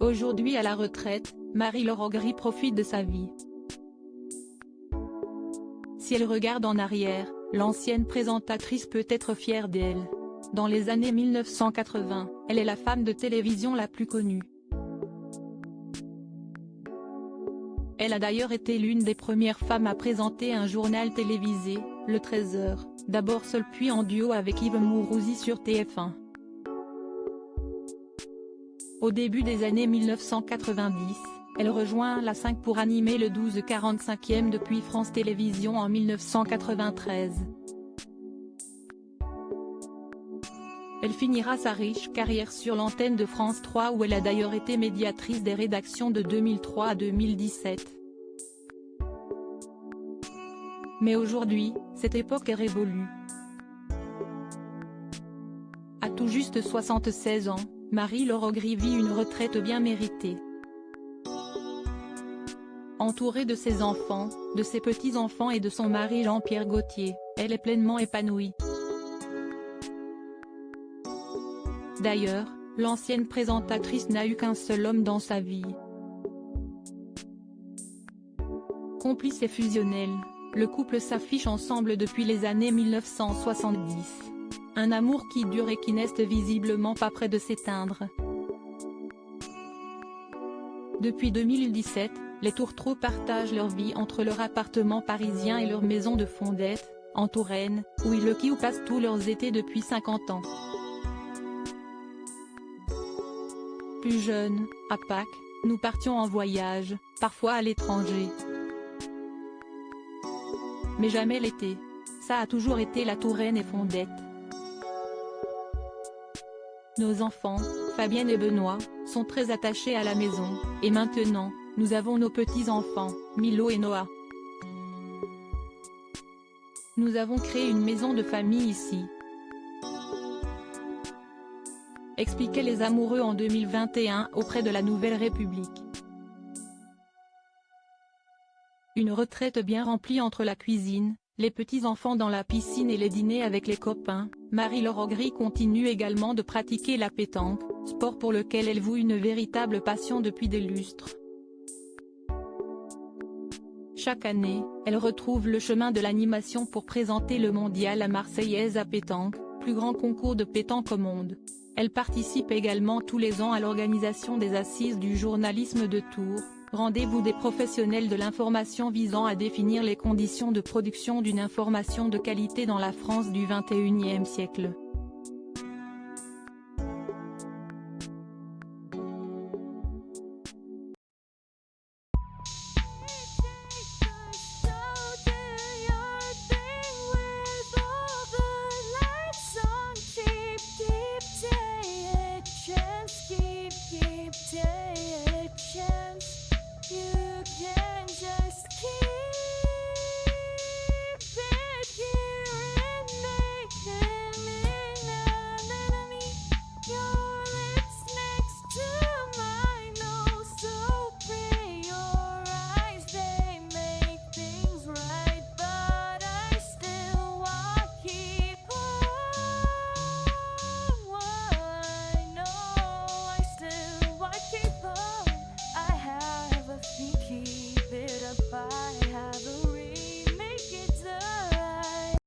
Aujourd'hui à la retraite, Marie-Laure Augry profite de sa vie. Si elle regarde en arrière, l'ancienne présentatrice peut être fière d'elle. Dans les années 1980, elle est la femme de télévision la plus connue. Elle a d'ailleurs été l'une des premières femmes à présenter un journal télévisé, le 13h, d'abord seule puis en duo avec Yves Mourouzi sur TF1. Au début des années 1990, elle rejoint la 5 pour animer le 12h45 depuis France Télévisions en 1993. Elle finira sa riche carrière sur l'antenne de France 3 où elle a d'ailleurs été médiatrice des rédactions de 2003 à 2017. Mais aujourd'hui, cette époque est révolue. À tout juste 76 ans, Marie-Laure Augry vit une retraite bien méritée. Entourée de ses enfants, de ses petits-enfants et de son mari Jean-Pierre Gaultier, elle est pleinement épanouie. D'ailleurs, l'ancienne présentatrice n'a eu qu'un seul homme dans sa vie. Complice et fusionnel, le couple s'affiche ensemble depuis les années 1970. Un amour qui dure et qui n'est visiblement pas près de s'éteindre. Depuis 2017, les Tourtereaux partagent leur vie entre leur appartement parisien et leur maison de Fondettes, en Touraine, où ils passent tous leurs étés depuis 50 ans. Plus jeunes, à Pâques, nous partions en voyage, parfois à l'étranger. Mais jamais l'été. Ça a toujours été la Touraine et Fondettes. Nos enfants, Fabienne et Benoît, sont très attachés à la maison, et maintenant, nous avons nos petits-enfants, Milo et Noah. Nous avons créé une maison de famille ici. Expliquaient les amoureux en 2021 auprès de la Nouvelle République. Une retraite bien remplie entre la cuisine, les petits-enfants dans la piscine et les dîners avec les copains. Marie-Laure Augry continue également de pratiquer la pétanque, sport pour lequel elle voue une véritable passion depuis des lustres. Chaque année, elle retrouve le chemin de l'animation pour présenter le mondial à Marseillaise à pétanque, plus grand concours de pétanque au monde. Elle participe également tous les ans à l'organisation des Assises du journalisme de Tours, rendez-vous des professionnels de l'information visant à définir les conditions de production d'une information de qualité dans la France du XXIe siècle.